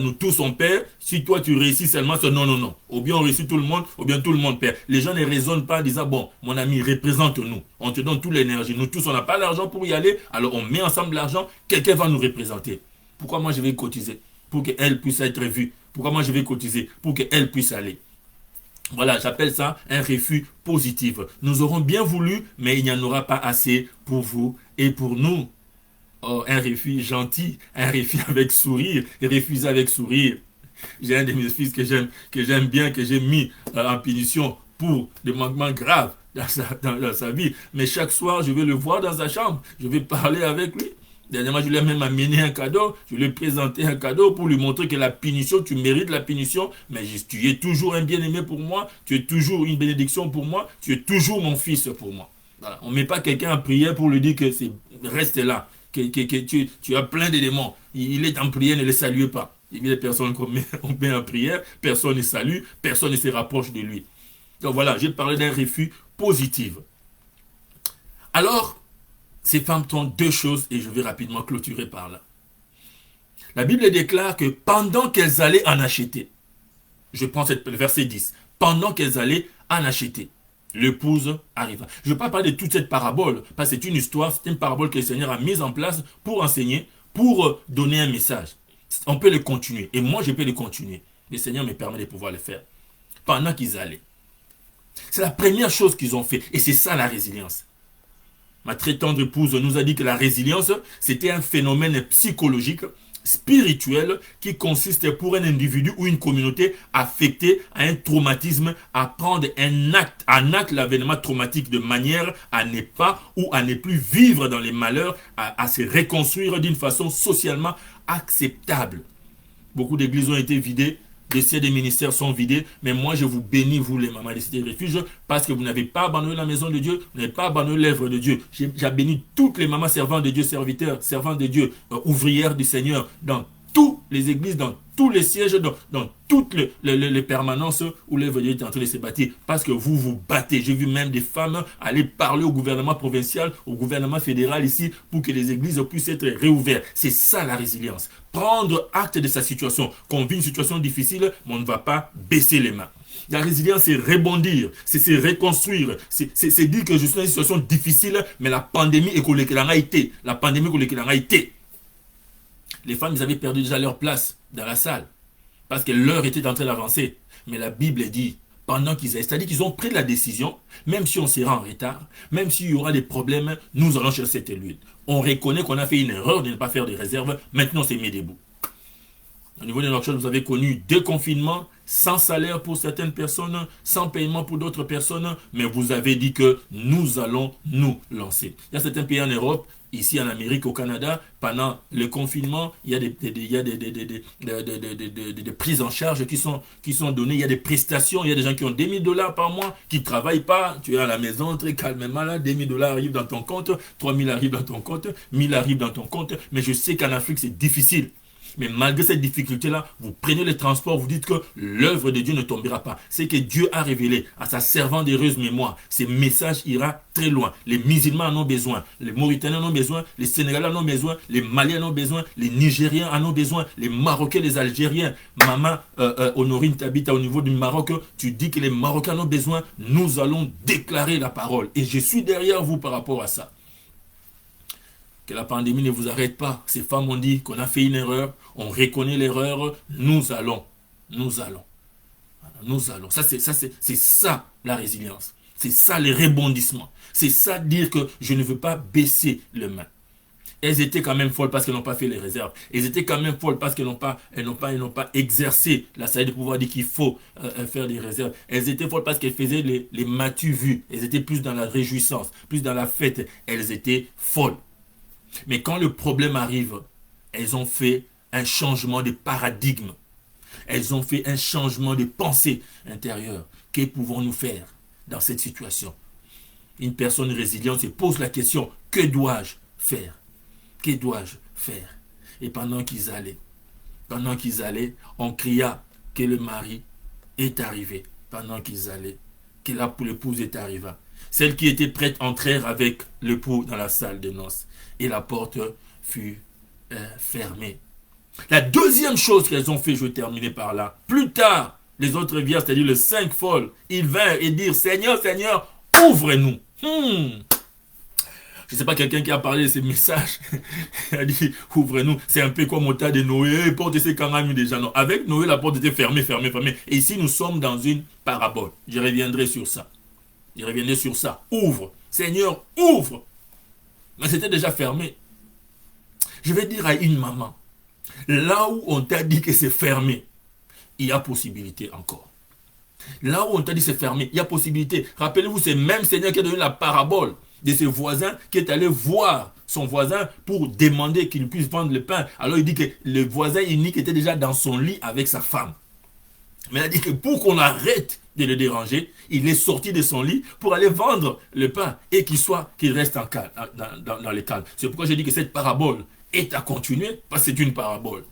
Nous tous on perd. Si toi tu réussis seulement, c'est non. Ou bien on réussit tout le monde, ou bien tout le monde perd. Les gens ne raisonnent pas en disant, bon, mon ami, représente-nous. On te donne toute l'énergie. Nous tous, on n'a pas l'argent pour y aller. Alors on met ensemble l'argent. Quelqu'un va nous représenter. Pourquoi moi je vais cotiser? pour qu'elle puisse être vue. Pourquoi moi je vais cotiser? Pour qu'elle puisse aller. Voilà, j'appelle ça un refus positif. Nous aurons bien voulu, mais il n'y en aura pas assez pour vous et pour nous. Oh, un refus gentil, un refus avec sourire, refusé avec sourire. J'ai un de mes fils que j'aime bien, que j'ai mis en punition pour des manquements graves dans sa vie. Mais chaque soir, je vais le voir dans sa chambre. Je vais parler avec lui. Dernièrement, je lui ai même amené un cadeau. Je lui ai présenté un cadeau pour lui montrer que la punition, tu mérites la punition. Mais tu es toujours un bien-aimé pour moi. Tu es toujours une bénédiction pour moi. Tu es toujours mon fils pour moi. Voilà. On ne met pas quelqu'un en prière pour lui dire que reste là. Que tu as plein d'éléments. Il est en prière, ne le salue pas. Il y a des personnes qu'on met en prière, personne ne salue, personne ne se rapproche de lui. Donc voilà, j'ai parlé d'un refus positif. Alors, ces femmes font deux choses et je vais rapidement clôturer par là. La Bible déclare que pendant qu'elles allaient en acheter, je prends le verset 10, pendant qu'elles allaient en acheter, l'épouse arriva. Je ne vais pas parler de toute cette parabole, parce que c'est une histoire, c'est une parabole que le Seigneur a mise en place pour enseigner, pour donner un message. On peut le continuer, et moi je peux le continuer. Le Seigneur me permet de pouvoir le faire. Pendant qu'ils allaient. C'est la première chose qu'ils ont fait, et c'est ça la résilience. Ma très tendre épouse nous a dit que la résilience, c'était un phénomène psychologique, spirituel, qui consiste pour un individu ou une communauté affectée à un traumatisme, à prendre un acte l'avènement traumatique de manière à ne pas ou à ne plus vivre dans les malheurs, à se reconstruire d'une façon socialement acceptable. Beaucoup d'églises ont été vidées, des sièges des ministères sont vidés, mais moi je vous bénis, vous les mamans des cités de refuge, parce que vous n'avez pas abandonné la maison de Dieu, vous n'avez pas abandonné l'œuvre de Dieu. J'ai béni toutes les mamans servantes de Dieu, serviteurs, servantes de Dieu, ouvrières du Seigneur, dans toutes les églises, dans tous les sièges, dans toutes les permanences où l'œuvre de Dieu est en train de se bâtir, parce que vous vous battez. J'ai vu même des femmes aller parler au gouvernement provincial, au gouvernement fédéral ici, pour que les églises puissent être réouvertes. C'est ça la résilience. Prendre acte de sa situation. Quand on vit une situation difficile, mais on ne va pas baisser les mains. La résilience, c'est rebondir, c'est se reconstruire, c'est dire que je suis dans une situation difficile, mais la pandémie est qu'on a été. La pandémie qu'on a été. Les femmes, ils avaient perdu déjà leur place dans la salle, parce que l'heure était en train d'avancer. Mais la Bible dit, pendant qu'ils allaient, c'est-à-dire qu'ils ont pris la décision, même si on sera en retard, même s'il y aura des problèmes, nous allons chercher cette huile. On reconnaît qu'on a fait une erreur de ne pas faire de réserve, maintenant on s'est mis debout. Au niveau de notre chose, vous avez connu deux confinements, sans salaire pour certaines personnes, sans paiement pour d'autres personnes, mais vous avez dit que nous allons nous lancer. Il y a certains pays en Europe, ici en Amérique, au Canada, pendant le confinement, il y a des prises en charge qui sont données, il y a des prestations, il y a des gens qui ont $2,000 par mois, qui ne travaillent pas, tu es à la maison très calmement là, $2,000 arrivent dans ton compte, 3,000 arrivent dans ton compte, 1,000 arrivent dans ton compte, mais je sais qu'en Afrique c'est difficile. Mais malgré cette difficulté-là, vous prenez le transport, vous dites que l'œuvre de Dieu ne tombera pas. C'est que Dieu a révélé à sa servante heureuse mémoire. Ce message ira très loin. Les musulmans en ont besoin, les Mauritaniens en ont besoin, les Sénégalais en ont besoin, les Maliens en ont besoin, les Nigériens en ont besoin, les Marocains, les Algériens. Maman Honorine t'habite au niveau du Maroc, tu dis que les Marocains en ont besoin. Nous allons déclarer la parole. Et je suis derrière vous par rapport à ça. Que la pandémie ne vous arrête pas. Ces femmes ont dit qu'on a fait une erreur, on reconnaît l'erreur, nous allons. C'est ça la résilience. C'est ça le rebondissement. C'est ça dire que je ne veux pas baisser les mains. Elles étaient quand même folles parce qu'elles n'ont pas fait les réserves. Elles étaient quand même folles parce qu'elles n'ont pas exercé la sagesse de pouvoir dire qu'il faut faire des réserves. Elles étaient folles parce qu'elles faisaient les m'as-tu vu. Elles étaient plus dans la réjouissance, plus dans la fête. Elles étaient folles. Mais quand le problème arrive, elles ont fait un changement de paradigme. Elles ont fait un changement de pensée intérieure. Que pouvons-nous faire dans cette situation? Une personne résiliente se pose la question, que dois-je faire? Que dois-je faire? Et pendant qu'ils allaient, on cria que le mari est arrivé. Pendant qu'ils allaient, que l'épouse est arrivée. Celle qui était prête entrèrent avec l'époux dans la salle de noces. Et la porte fut fermée. La deuxième chose qu'elles ont fait, je vais terminer par là. Plus tard, les autres vierges, c'est-à-dire les 5 folles, ils vinrent et dirent, Seigneur, Seigneur, ouvre-nous. Je ne sais pas, quelqu'un qui a parlé de ces messages. Il a dit, ouvrez-nous. C'est un peu comme au tas de Noé. Porte ses kangamis déjà. Non. Avec Noé, la porte était fermée, fermée, fermée. Et ici, nous sommes dans une parabole. Je reviendrai sur ça. Je reviendrai sur ça. Ouvre. Seigneur, ouvre. Mais c'était déjà fermé. Je vais dire à une maman, là où on t'a dit que c'est fermé, il y a possibilité encore. Là où on t'a dit c'est fermé, il y a possibilité. Rappelez-vous, c'est même Seigneur qui a donné la parabole de ses voisins qui est allé voir son voisin pour demander qu'il puisse vendre le pain. Alors il dit que le voisin unique était déjà dans son lit avec sa femme. Mais il a dit que pour qu'on arrête de le déranger, il est sorti de son lit pour aller vendre le pain et qu'il reste en calme, dans le calme. C'est pourquoi j'ai dit que cette parabole est à continuer parce que c'est une parabole.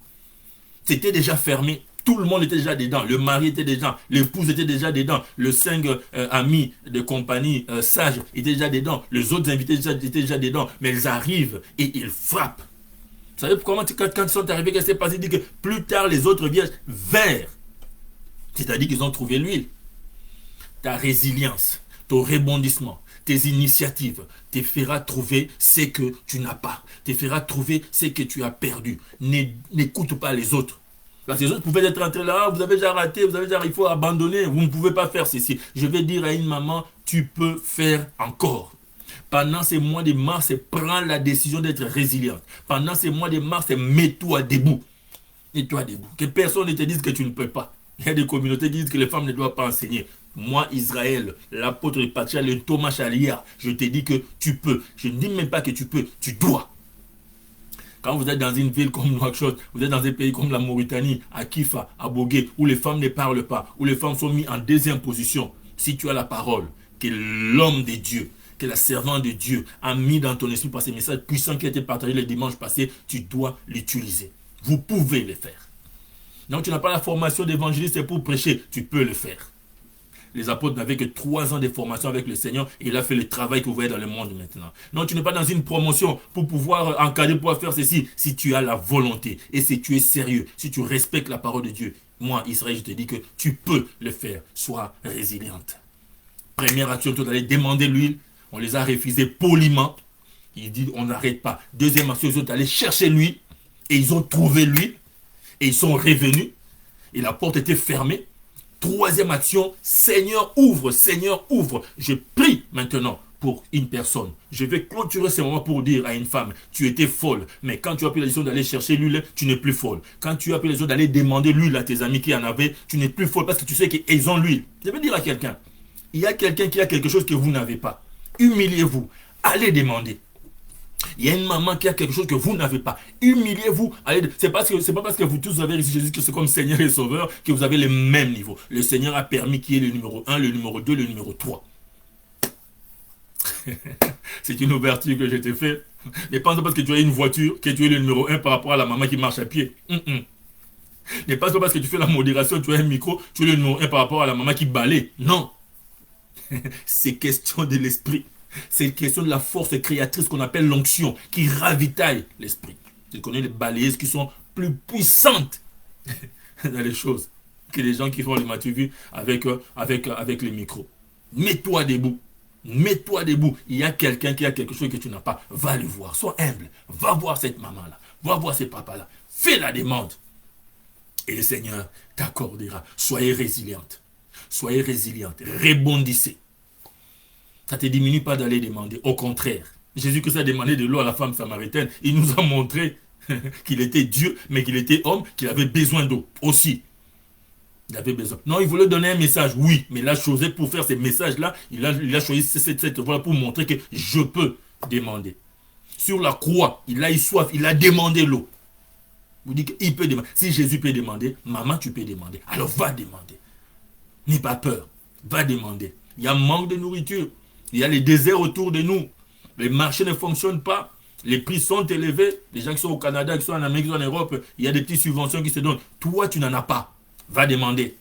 C'était déjà fermé. Tout le monde était déjà dedans. Le mari était dedans. L'épouse était déjà dedans. Le 5 amis de compagnie sages étaient déjà dedans. Les autres invités étaient déjà dedans. Mais ils arrivent et ils frappent. Vous savez comment quand ils sont arrivés, qu'est-ce qui s'est passé? Il dit que plus tard, les autres vierges vinrent. C'est-à-dire qu'ils ont trouvé l'huile. Ta résilience, ton rebondissement, tes initiatives te fera trouver ce que tu n'as pas. Te fera trouver ce que tu as perdu. N'écoute pas les autres. Parce que les autres pouvaient être entrés là, vous avez déjà raté, il faut abandonner, vous ne pouvez pas faire ceci. Je vais dire à une maman, tu peux faire encore. Pendant ces mois de mars, prends la décision d'être résiliente. Pendant ces mois de mars, mets-toi debout. Mets-toi debout. Que personne ne te dise que tu ne peux pas. Il y a des communautés qui disent que les femmes ne doivent pas enseigner. Moi, Israël, l'apôtre de Patricia, le Thomas Chalia, je te dis que tu peux. Je ne dis même pas que tu peux, tu dois. Quand vous êtes dans une ville comme Nouakchott, vous êtes dans un pays comme la Mauritanie, à Kifa, à Bogué, où les femmes ne parlent pas, où les femmes sont mises en deuxième position, si tu as la parole, que l'homme de Dieu, que la servante de Dieu a mis dans ton esprit par ces messages puissants qui ont été partagés le dimanche passé, tu dois l'utiliser. Vous pouvez le faire. Donc tu n'as pas la formation d'évangéliste pour prêcher, tu peux le faire. Les apôtres n'avaient que 3 ans de formation avec le Seigneur et il a fait le travail que vous voyez dans le monde maintenant. Non, tu n'es pas dans une promotion pour pouvoir encadrer, pour faire ceci. Si tu as la volonté et si tu es sérieux, si tu respectes la parole de Dieu, moi, Israël, je te dis que tu peux le faire. Sois résiliente. Première action, tu dois aller demander l'huile. On les a refusés poliment. Il dit, on n'arrête pas. Deuxième action, ils sont allés chercher l'huile et ils ont trouvé l'huile et ils sont revenus et la porte était fermée. Troisième action, Seigneur ouvre, Seigneur ouvre. Je prie maintenant pour une personne. Je vais clôturer ce moment pour dire à une femme, tu étais folle, mais quand tu as pris la décision d'aller chercher l'huile, tu n'es plus folle. Quand tu as pris la décision d'aller demander l'huile à tes amis qui en avaient, tu n'es plus folle parce que tu sais qu'ils ont l'huile. Je vais dire à quelqu'un, il y a quelqu'un qui a quelque chose que vous n'avez pas. Humiliez-vous, allez demander. Il y a une maman qui a quelque chose que vous n'avez pas. Humiliez-vous. C'est pas parce que vous tous avez reçu Jésus que c'est comme Seigneur et Sauveur que vous avez le même niveau. Le Seigneur a permis qu'il y ait le numéro 1, le numéro 2, le numéro 3. C'est une ouverture que je t'ai fait. Ne pense pas parce que tu as une voiture que tu es le numéro 1 par rapport à la maman qui marche à pied. Ne pense pas parce que tu fais la modération, tu as un micro, tu es le numéro 1 par rapport à la maman qui balaye. Non. C'est question de l'esprit. C'est une question de la force créatrice qu'on appelle l'onction, qui ravitaille l'esprit. Tu connais les balayeuses qui sont plus puissantes dans les choses que les gens qui font les matuvis avec les micros. Mets-toi debout. Mets-toi debout. Il y a quelqu'un qui a quelque chose que tu n'as pas. Va le voir. Sois humble. Va voir cette maman-là. Va voir ce papa-là. Fais la demande. Et le Seigneur t'accordera. Soyez résiliente. Soyez résiliente. Rebondissez. Ça ne te diminue pas d'aller demander. Au contraire, Jésus-Christ a demandé de l'eau à la femme samaritaine. Il nous a montré qu'il était Dieu, mais qu'il était homme, qu'il avait besoin d'eau aussi. Il avait besoin. Non, il voulait donner un message, oui, mais il a choisi pour faire ces messages-là, il a choisi cette voie pour montrer que je peux demander. Sur la croix, il a eu soif, il a demandé l'eau. Vous dites qu'il peut demander. Si Jésus peut demander, maman, tu peux demander. Alors va demander. N'aie pas peur. Va demander. Il y a un manque de nourriture. Il y a les déserts autour de nous. Les marchés ne fonctionnent pas. Les prix sont élevés. Les gens qui sont au Canada, qui sont en Amérique, qui sont en Europe, il y a des petites subventions qui se donnent. Toi, tu n'en as pas. Va demander.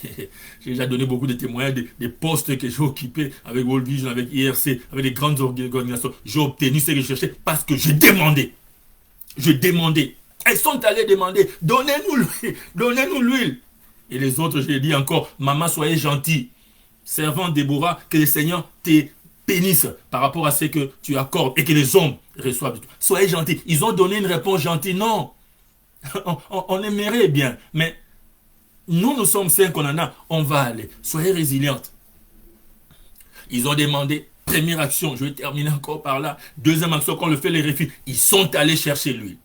J'ai déjà donné beaucoup de témoignages des postes que j'ai occupés avec World Vision, avec IRC, avec les grandes organisations. J'ai obtenu ce que je cherchais parce que j'ai demandé. Je demandais. Elles sont allées demander, donnez-nous l'huile, donnez-nous l'huile. Et les autres, je l'ai dit encore, maman, soyez gentille. Servant Déborah, que le Seigneur te bénisse par rapport à ce que tu accordes et que les hommes reçoivent. Soyez gentils. Ils ont donné une réponse gentille. Non. On aimerait bien, mais nous sommes 5, on en a. On va aller. Soyez résilientes. Ils ont demandé. Première action, je vais terminer encore par là. Deuxième action, quand on le fait les refus, ils sont allés chercher lui.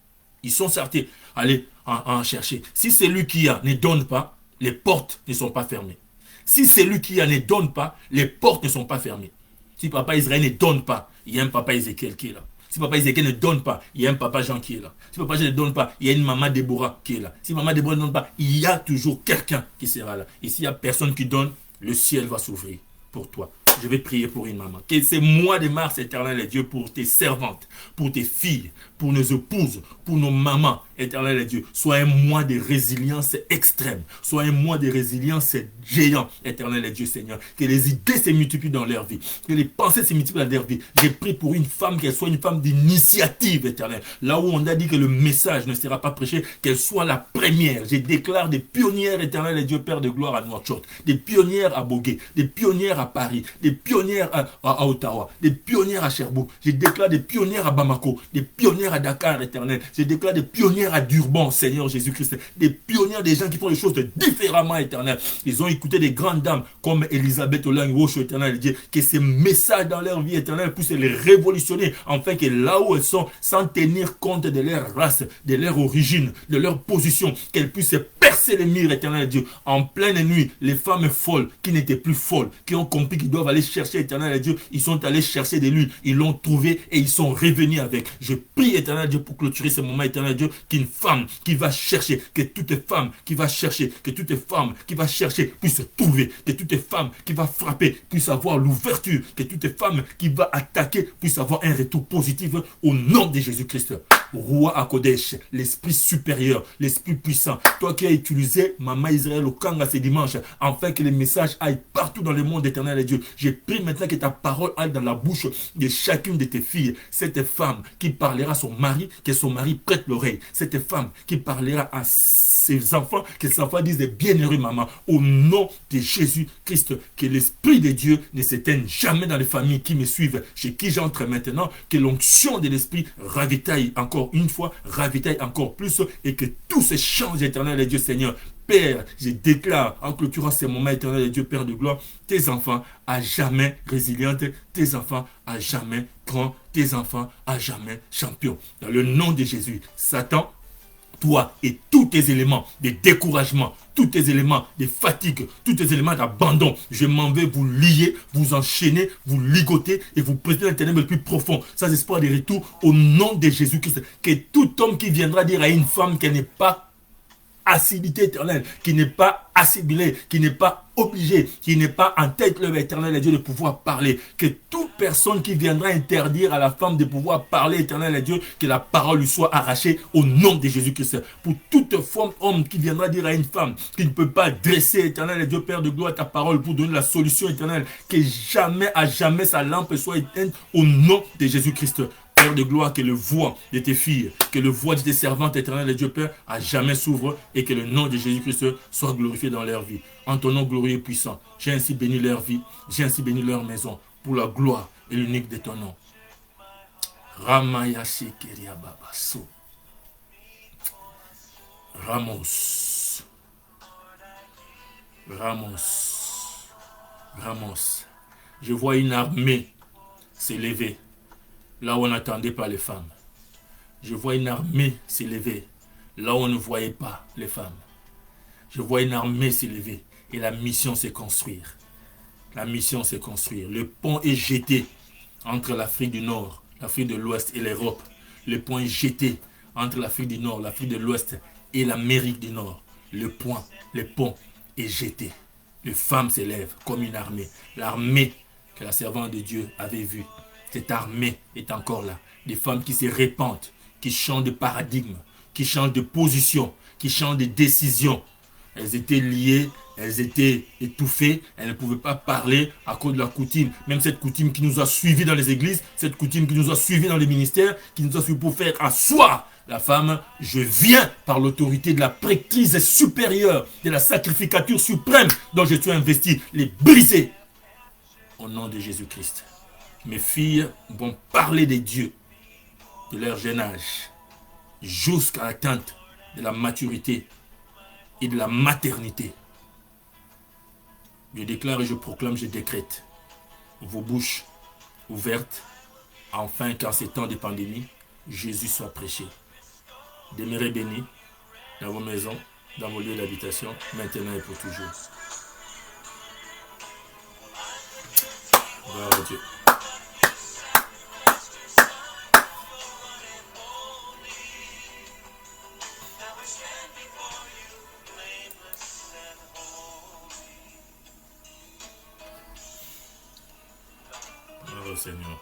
Ils sont sortis, allez en chercher. Si c'est lui qui a, ne donne pas, les portes ne sont pas fermées. Si c'est lui qui a, ne donne pas, les portes ne sont pas fermées. Si papa Israël ne donne pas, il y a un papa Ézéchiel qui est là. Si papa Ézéchiel ne donne pas, il y a un papa Jean qui est là. Si papa Jean ne donne pas, il y a une maman Déborah qui est là. Si maman Déborah ne donne pas, il y a toujours quelqu'un qui sera là. Et s'il n'y a personne qui donne, le ciel va s'ouvrir pour toi. Je vais prier pour une maman. Que ces mois de mars, éternel et Dieu, pour tes servantes, pour tes filles, pour nos épouses, pour nos mamans, éternel et Dieu, soit un mois de résilience extrême, soit un mois de résilience géant, éternel et Dieu, Seigneur. Que les idées se multiplient dans leur vie, que les pensées se multiplient dans leur vie. J'ai prié pour une femme, qu'elle soit une femme d'initiative, éternel. Là où on a dit que le message ne sera pas prêché, qu'elle soit la première. Je déclare des pionnières, éternel et Dieu, Père de gloire à Nouakchott, des pionnières à Bogué, des pionnières à Paris, des pionnières à Ottawa, des pionnières à Sherbrooke. Je déclare des pionnières à Bamako, des pionnières à Dakar, éternel. Je déclare des pionnières à Durban, Seigneur Jésus-Christ. Des pionnières, des gens qui font les choses différemment, éternel. Ils ont écouté des grandes dames comme Elisabeth Olang-Wosho, éternel. Que ces messages dans leur vie, éternel, puissent les révolutionner, afin que là où elles sont, sans tenir compte de leur race, de leur origine, de leur position, qu'elles puissent percer les murs, éternel Dieu. En pleine nuit, les femmes folles, qui n'étaient plus folles, qui ont compris qu'ils doivent aller chercher, éternel Dieu, ils sont allés chercher de l'huile, ils l'ont trouvé et ils sont revenus avec. Je prie, éternel Dieu, pour clôturer ce moment, éternel Dieu, qu'une femme qui va chercher, que toute femme qui va chercher, que toute femme qui va chercher puisse trouver, que toute femme qui va frapper puisse avoir l'ouverture, que toute femme qui va attaquer puisse avoir un retour positif au nom de Jésus-Christ. Roi Akodesh, l'esprit supérieur, l'esprit puissant, toi qui as utilisé Maman Israël au Kanga ce dimanche, afin que les messages aillent partout dans le monde, éternel et Dieu. Je prie maintenant que ta parole aille dans la bouche de chacune de tes filles. Cette femme qui parlera à son mari, que son mari prête l'oreille. Cette femme qui parlera à ses enfants, que ses enfants disent bienheureux maman. Au nom de Jésus-Christ, que l'esprit de Dieu ne s'éteigne jamais dans les familles qui me suivent, chez qui j'entre maintenant, que l'onction de l'esprit ravitaille encore une fois, ravitaille encore plus, et que tout se change, éternel et Dieu Seigneur. Père, je déclare en clôturant ces moments, éternel et Dieu Père de gloire, tes enfants à jamais résilientes, tes enfants à jamais grands, tes enfants à jamais champions. Dans le nom de Jésus, Satan, toi et tous tes éléments de découragement, tous tes éléments de fatigue, tous tes éléments d'abandon, je m'en vais vous lier, vous enchaîner, vous ligoter et vous présenter un ténèbre le plus profond, sans espoir de retour, au nom de Jésus-Christ. Que tout homme qui viendra dire à une femme qu'elle n'est pas acidité éternelle, qui n'est pas assimilé, qui n'est pas obligé, qui n'est pas en tête l'œuvre éternelle à Dieu de pouvoir parler, que toute personne qui viendra interdire à la femme de pouvoir parler éternel à Dieu, que la parole lui soit arrachée au nom de Jésus-Christ. Pour toute forme homme qui viendra dire à une femme qui ne peut pas dresser éternel à Dieu Père de gloire ta parole pour donner la solution éternelle, que jamais à jamais sa lampe soit éteinte au nom de Jésus-Christ. Père de gloire, que le voix de tes filles, que le voix de tes servantes éternelles de Dieu Père à jamais s'ouvre et que le nom de Jésus-Christ soit glorifié dans leur vie. En ton nom glorieux et puissant, j'ai ainsi béni leur vie, j'ai ainsi béni leur maison pour la gloire et l'unique de ton nom. Ramayashi Keriababaso. Ramos. Je vois une armée s'élever là où on n'attendait pas les femmes. Je vois une armée s'élever là où on ne voyait pas les femmes. Je vois une armée s'élever et la mission c'est construire. La mission c'est construire. Le pont est jeté entre l'Afrique du Nord, l'Afrique de l'Ouest et l'Europe. Le pont est jeté entre l'Afrique du Nord, l'Afrique de l'Ouest et l'Amérique du Nord. Le pont est jeté. Les femmes s'élèvent comme une armée. L'armée que la servante de Dieu avait vue. Cette armée est encore là. Des femmes qui se répandent, qui changent de paradigme, qui changent de position, qui changent de décision. Elles étaient liées, elles étaient étouffées, elles ne pouvaient pas parler à cause de la coutume. Même cette coutume qui nous a suivis dans les églises, cette coutume qui nous a suivis dans les ministères, qui nous a suivis pour faire asseoir la femme. Je viens par l'autorité de la prêtrise supérieure, de la sacrificature suprême dont je suis investi, les briser au nom de Jésus-Christ. Mes filles vont parler de Dieu de leur jeune âge jusqu'à l'atteinte de la maturité et de la maternité. Je déclare et je proclame, je décrète vos bouches ouvertes, afin qu'en ces temps de pandémie, Jésus soit prêché. Demeurez bénis dans vos maisons, dans vos lieux d'habitation, maintenant et pour toujours. Gloire à Dieu. Gloire au Seigneur.